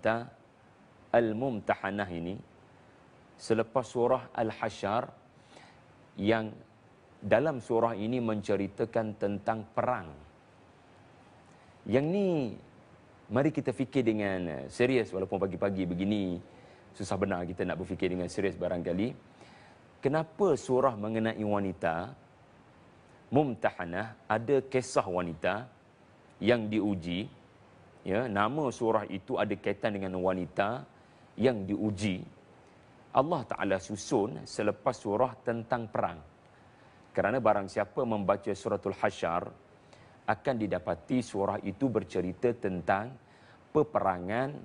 wanita Al-Mumtahanah ini selepas surah Al-Hasyr, yang dalam surah ini menceritakan tentang perang. Yang ni mari kita fikir dengan serius, walaupun pagi-pagi begini susah benar kita nak berfikir dengan serius barangkali. Kenapa surah mengenai wanita Mumtahanah, ada kisah wanita yang diuji, ya, nama surah itu ada kaitan dengan wanita yang diuji. Allah Ta'ala susun selepas surah tentang perang. Kerana barang siapa membaca suratul Hasyr, akan didapati surah itu bercerita tentang peperangan,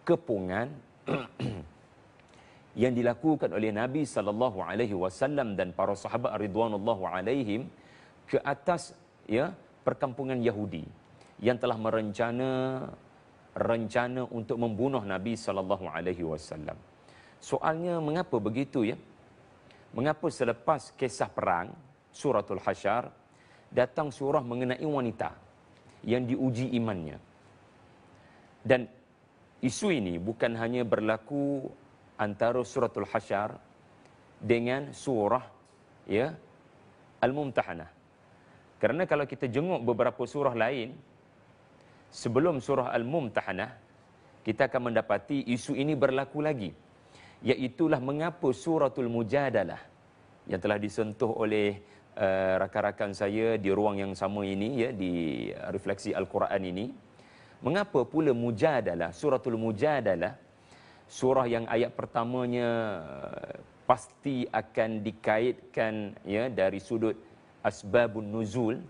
kepungan yang dilakukan oleh Nabi SAW dan para sahabat ridwanullahu alaihim ke atas, ya, perkampungan Yahudi yang telah rencana untuk membunuh Nabi SAW. Soalnya mengapa begitu, ya? Mengapa selepas kisah perang suratul Hasyr datang surah mengenai wanita yang diuji imannya? Dan isu ini bukan hanya berlaku antara suratul Hasyr dengan surah, ya, Al-Mumtahanah. Kerana kalau kita jenguk beberapa surah lain sebelum surah Al-Mumtahanah, kita akan mendapati isu ini berlaku lagi. Iaitulah mengapa suratul Mujadalah yang telah disentuh oleh rakan-rakan saya di ruang yang sama ini, ya, di refleksi Al-Quran ini. Mengapa pula Mujadalah, suratul Mujadalah, surah yang ayat pertamanya pasti akan dikaitkan, ya, dari sudut asbabun nuzul,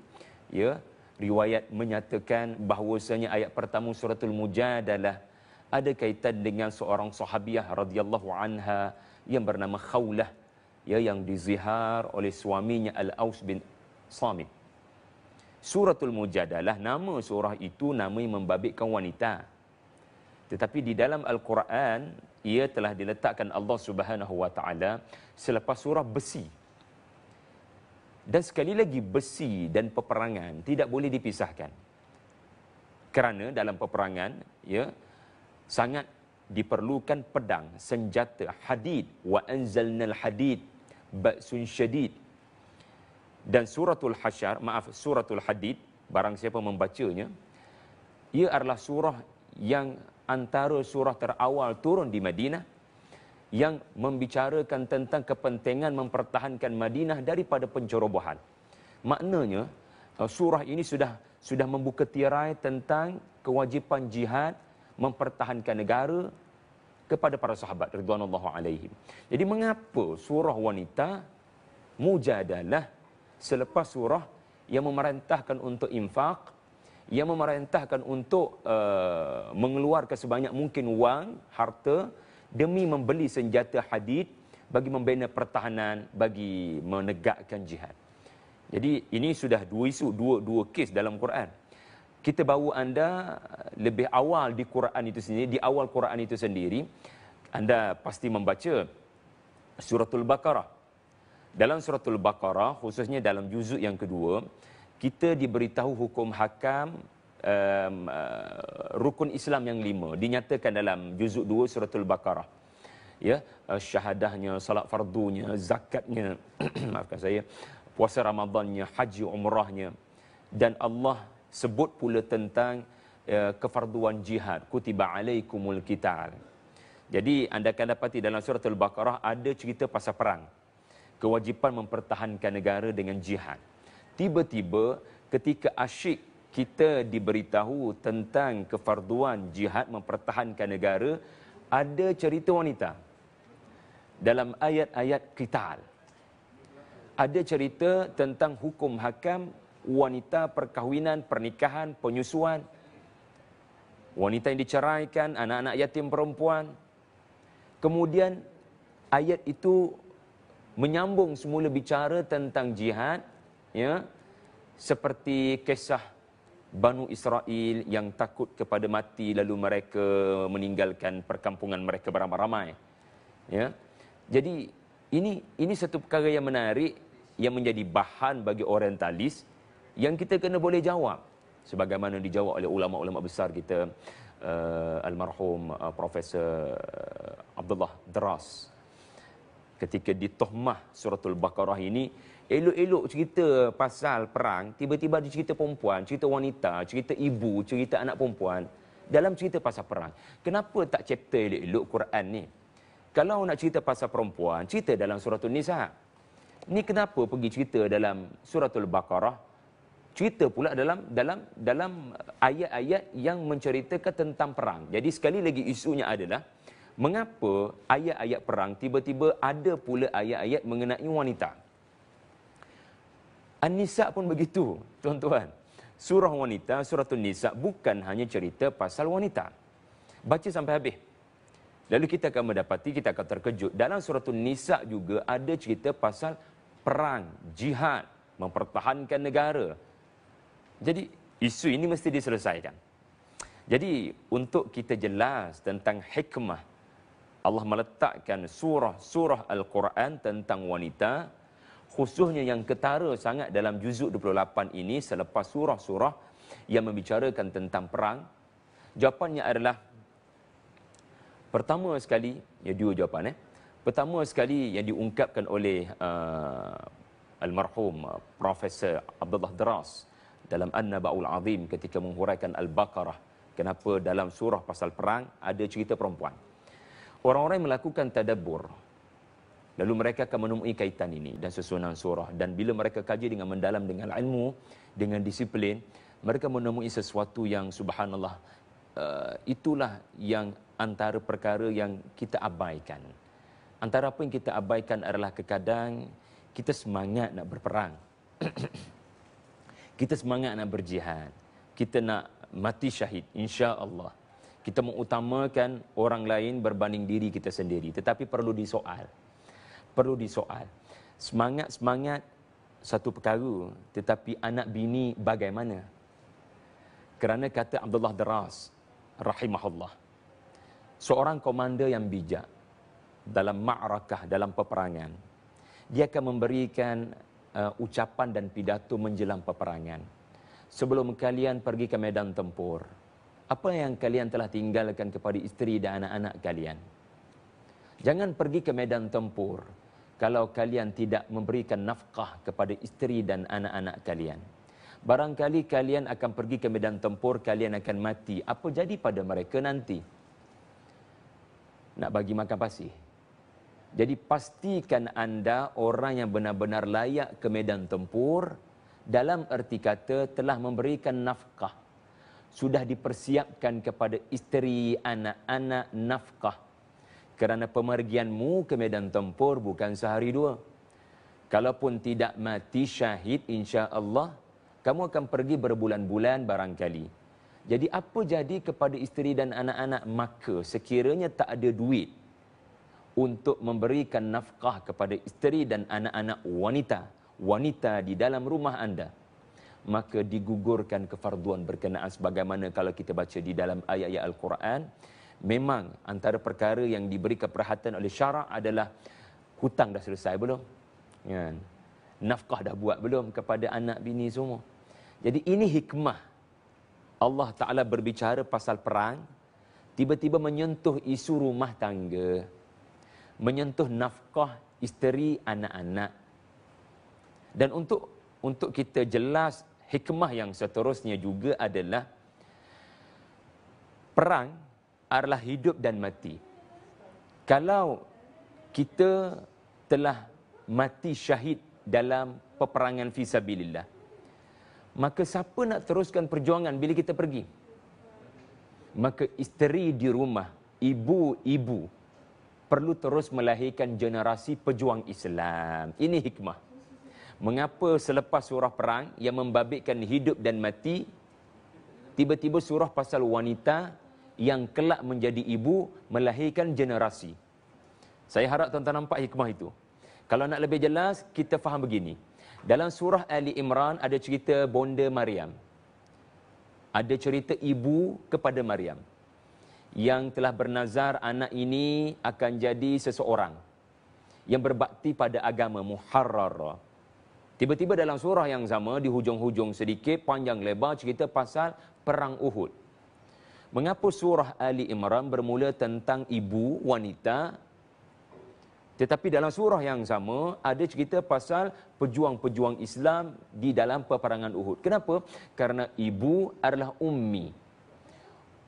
ya, riwayat menyatakan bahawasanya ayat pertama suratul Mujadalah ada kaitan dengan seorang sahabiah radhiyallahu anha yang bernama Khawlah, ya, yang dizihar oleh suaminya Al-Aus bin Samit. Suratul Mujadalah, nama surah itu nama yang membabitkan wanita. Tetapi di dalam Al-Quran, ia telah diletakkan Allah Subhanahu Wa Taala selepas surah besi. Dan sekali lagi, besi dan peperangan tidak boleh dipisahkan. Kerana dalam peperangan, ya, sangat diperlukan pedang, senjata, hadid. Wa anzalnal hadid ba'sun syadid. Dan suratul Hasyr, suratul Hadid, barang siapa membacanya, ia adalah surah yang antara surah terawal turun di Madinah, yang membicarakan tentang kepentingan mempertahankan Madinah daripada pencerobohan. Maknanya surah ini sudah membuka tirai tentang kewajipan jihad mempertahankan negara kepada para sahabat ridwanullahu alaihim. Jadi mengapa surah wanita Mujadalah selepas surah yang memerintahkan untuk infak, yang memerintahkan untuk mengeluarkan sebanyak mungkin wang, harta, demi membeli senjata hadid bagi membina pertahanan, bagi menegakkan jihad. Jadi ini sudah dua isu, dua kes dalam Quran. Kita bawa anda lebih awal di Quran itu sendiri, di awal Quran itu sendiri, anda pasti membaca suratul Baqarah. Dalam suratul Baqarah, khususnya dalam juzuk yang kedua, kita diberitahu hukum hakam rukun Islam yang 5 dinyatakan dalam juzuk 2 suratul Baqarah. Ya, syahadahnya, salat fardunya, zakatnya, maafkan saya, puasa Ramadannya, haji umrahnya. Dan Allah sebut pula tentang kefarduan jihad, kutiba alaikumul qital. Jadi anda akan dapati dalam suratul Baqarah ada cerita pasal perang, kewajipan mempertahankan negara dengan jihad. Tiba-tiba ketika asyik kita diberitahu tentang kefarduan jihad mempertahankan negara, ada cerita wanita dalam ayat-ayat qital. Ada cerita tentang hukum hakam wanita, perkahwinan, pernikahan, penyusuan, wanita yang diceraikan, anak-anak yatim perempuan. Kemudian ayat itu menyambung semula bicara tentang jihad, ya, seperti kisah Banu Israel yang takut kepada mati lalu mereka meninggalkan perkampungan mereka beramai-ramai. Ya. Jadi ini satu perkara yang menarik yang menjadi bahan bagi orientalis yang kita kena boleh jawab sebagaimana dijawab oleh ulama-ulama besar kita, almarhum Profesor Abdullah Dras ketika ditohmah suratul Baqarah ini, elok-elok cerita pasal perang, tiba-tiba dia cerita perempuan, cerita wanita, cerita ibu, cerita anak perempuan dalam cerita pasal perang. Kenapa tak chapter elok-elok Quran ni? Kalau nak cerita pasal perempuan, cerita dalam suratul Nisa. Ni kenapa pergi cerita dalam suratul Baqarah? Cerita pula dalam ayat-ayat yang menceritakan tentang perang. Jadi sekali lagi isunya adalah mengapa ayat-ayat perang tiba-tiba ada pula ayat-ayat mengenai wanita. An-Nisa pun begitu, tuan-tuan. Surah wanita, suratul Nisa bukan hanya cerita pasal wanita. Baca sampai habis. Lalu kita akan mendapati, kita akan terkejut. Dalam suratul Nisa juga ada cerita pasal perang, jihad, mempertahankan negara. Jadi isu ini mesti diselesaikan. Jadi untuk kita jelas tentang hikmah Allah meletakkan surah-surah Al-Quran tentang wanita, khususnya yang ketara sangat dalam juzuk 28 ini selepas surah-surah yang membicarakan tentang perang. Jawapannya adalah, pertama sekali, ya dua jawapan. Pertama sekali yang diungkapkan oleh almarhum Profesor Abdullah Dras dalam An-Naba'ul Azim ketika menghuraikan Al-Baqarah, kenapa dalam surah pasal perang ada cerita perempuan. Orang-orang yang melakukan tadabbur, lalu mereka akan menemui kaitan ini dan susunan surah. Dan bila mereka kaji dengan mendalam, dengan ilmu, dengan disiplin, mereka menemui sesuatu yang subhanallah, itulah yang antara perkara yang kita abaikan. Antara apa yang kita abaikan adalah kekadang kita semangat nak berperang. Kita semangat nak berjihad. Kita nak mati syahid, insya-Allah. Kita mengutamakan orang lain berbanding diri kita sendiri. Tetapi perlu disoal. Perlu disoal. Semangat-semangat satu perkara, tetapi anak bini bagaimana? Kerana kata Abdullah Dras rahimahullah, seorang komander yang bijak dalam ma'rakah, dalam peperangan, dia akan memberikan ucapan dan pidato menjelang peperangan. Sebelum kalian pergi ke medan tempur, apa yang kalian telah tinggalkan kepada isteri dan anak-anak kalian? Jangan pergi ke medan tempur kalau kalian tidak memberikan nafkah kepada isteri dan anak-anak kalian. Barangkali kalian akan pergi ke medan tempur, kalian akan mati. Apa jadi pada mereka nanti? Nak bagi makan pasir. Jadi pastikan anda orang yang benar-benar layak ke medan tempur, dalam erti kata telah memberikan nafkah. Sudah dipersiapkan kepada isteri, anak-anak nafkah. Kerana pemergianmu ke medan tempur bukan sehari dua. Kalaupun tidak mati syahid, insya-Allah, kamu akan pergi berbulan-bulan barangkali. Jadi apa jadi kepada isteri dan anak-anak? Maka sekiranya tak ada duit untuk memberikan nafkah kepada isteri dan anak-anak wanita di dalam rumah anda, maka digugurkan kefarduan berkenaan. Sebagaimana kalau kita baca di dalam ayat-ayat Al-Quran, memang antara perkara yang diberi keperhatian oleh syarak adalah hutang dah selesai belum? Kan? Nafkah dah buat belum kepada anak bini semua? Jadi ini hikmah. Allah Ta'ala berbicara pasal perang, tiba-tiba menyentuh isu rumah tangga, menyentuh nafkah isteri, anak-anak. Dan untuk kita jelas, hikmah yang seterusnya juga adalah perang adalah hidup dan mati. Kalau kita telah mati syahid dalam peperangan fisabilillah, maka siapa nak teruskan perjuangan bila kita pergi? Maka isteri di rumah, ibu-ibu perlu terus melahirkan generasi pejuang Islam. Ini hikmah. Mengapa selepas surah perang yang membabitkan hidup dan mati, tiba-tiba surah pasal wanita yang kelak menjadi ibu melahirkan generasi. Saya harap tuan-tuan nampak hikmah itu. Kalau nak lebih jelas, kita faham begini. Dalam surah Ali Imran ada cerita bonda Maryam. Ada cerita ibu kepada Maryam yang telah bernazar anak ini akan jadi seseorang yang berbakti pada agama muharrar. Tiba-tiba dalam surah yang sama, di hujung-hujung sedikit, panjang lebar cerita pasal perang Uhud. Mengapa surah Ali Imran bermula tentang ibu wanita, tetapi dalam surah yang sama ada cerita pasal pejuang-pejuang Islam di dalam peperangan Uhud. Kenapa? Karena ibu adalah ummi.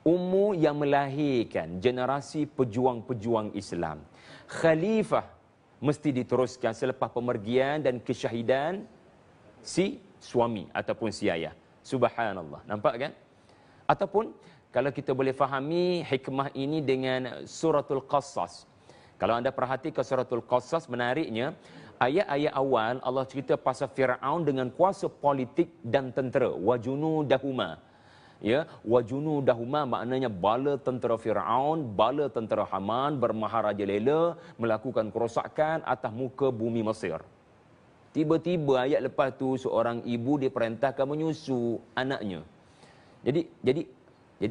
Ummu yang melahirkan generasi pejuang-pejuang Islam. Khalifah mesti diteruskan selepas pemergian dan kesyahidan si suami ataupun si ayah. Subhanallah. Nampak kan? Ataupun kalau kita boleh fahami hikmah ini dengan suratul Qasas. Kalau anda perhatikan suratul Qasas, menariknya ayat-ayat awal Allah cerita pasal Fir'aun dengan kuasa politik dan tentera. Wajunudahuma. Ya, wajunudahuma maknanya bala tentera Fir'aun, bala tentera Haman bermaharajalela melakukan kerosakan atas muka bumi Mesir. Tiba-tiba ayat lepas tu seorang ibu diperintahkan menyusu anaknya. Jadi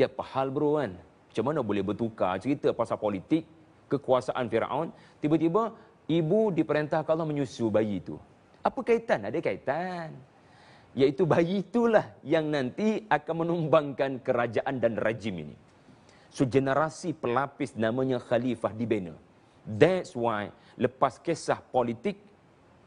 apa hal bro kan? Macam mana boleh bertukar cerita pasal politik, kekuasaan Firaun, tiba-tiba ibu diperintahkan Allah menyusu bayi itu. Apa kaitan? Ada kaitan. Iaitu bayi itulah yang nanti akan menumbangkan kerajaan dan rejim ini. So generasi pelapis namanya khalifah dibina. That's why lepas kisah politik,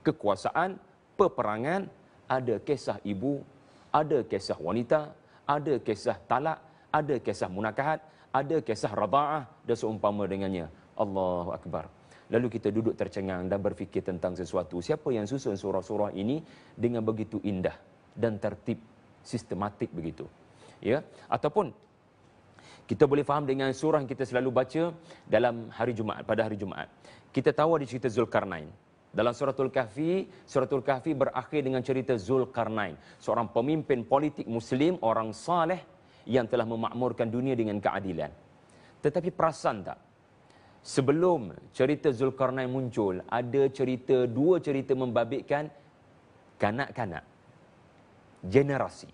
kekuasaan, peperangan, ada kisah ibu, ada kisah wanita, ada kisah talak, ada kisah munakahat, ada kisah rada'ah dan seumpama dengannya. Allahu Akbar. Lalu kita duduk tercengang dan berfikir tentang sesuatu. Siapa yang susun surah-surah ini dengan begitu indah dan tertib, sistematik begitu. Ya, ataupun kita boleh faham dengan surah yang kita selalu baca dalam hari Jumaat, pada hari Jumaat. Kita tahu ada cerita Zulkarnain. Dalam suratul Kahfi berakhir dengan cerita Zulkarnain, seorang pemimpin politik muslim, orang saleh yang telah memakmurkan dunia dengan keadilan. Tetapi perasan tak? Sebelum cerita Zulkarnain muncul, ada dua cerita membabitkan kanak-kanak. Generasi.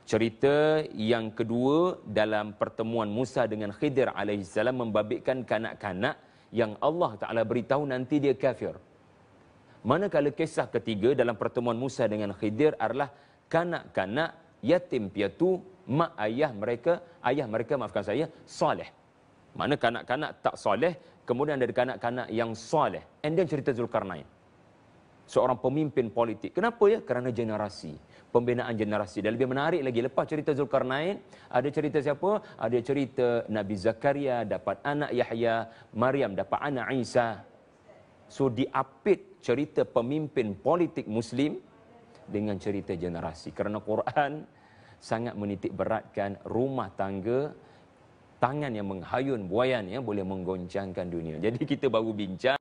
Cerita yang kedua dalam pertemuan Musa dengan Khidir alaihissalam membabitkan kanak-kanak yang Allah Ta'ala beritahu nanti dia kafir. Manakala kisah ketiga dalam pertemuan Musa dengan Khidir adalah kanak-kanak yatim piatu, mak ayah mereka maafkan saya, soleh. Mana kanak-kanak tak soleh, kemudian ada kanak-kanak yang soleh. And then cerita Zulkarnain. Seorang pemimpin politik. Kenapa ya? Kerana generasi. Pembinaan generasi. Dan lebih menarik lagi, lepas cerita Zulkarnain, ada cerita siapa? Ada cerita Nabi Zakaria dapat anak Yahya, Maryam dapat anak Isa. So diapit cerita pemimpin politik Muslim dengan cerita generasi. Kerana Quran sangat menitik beratkan rumah tangga, tangan yang menghayun buayan yang boleh menggoncangkan dunia. Jadi kita baru bincang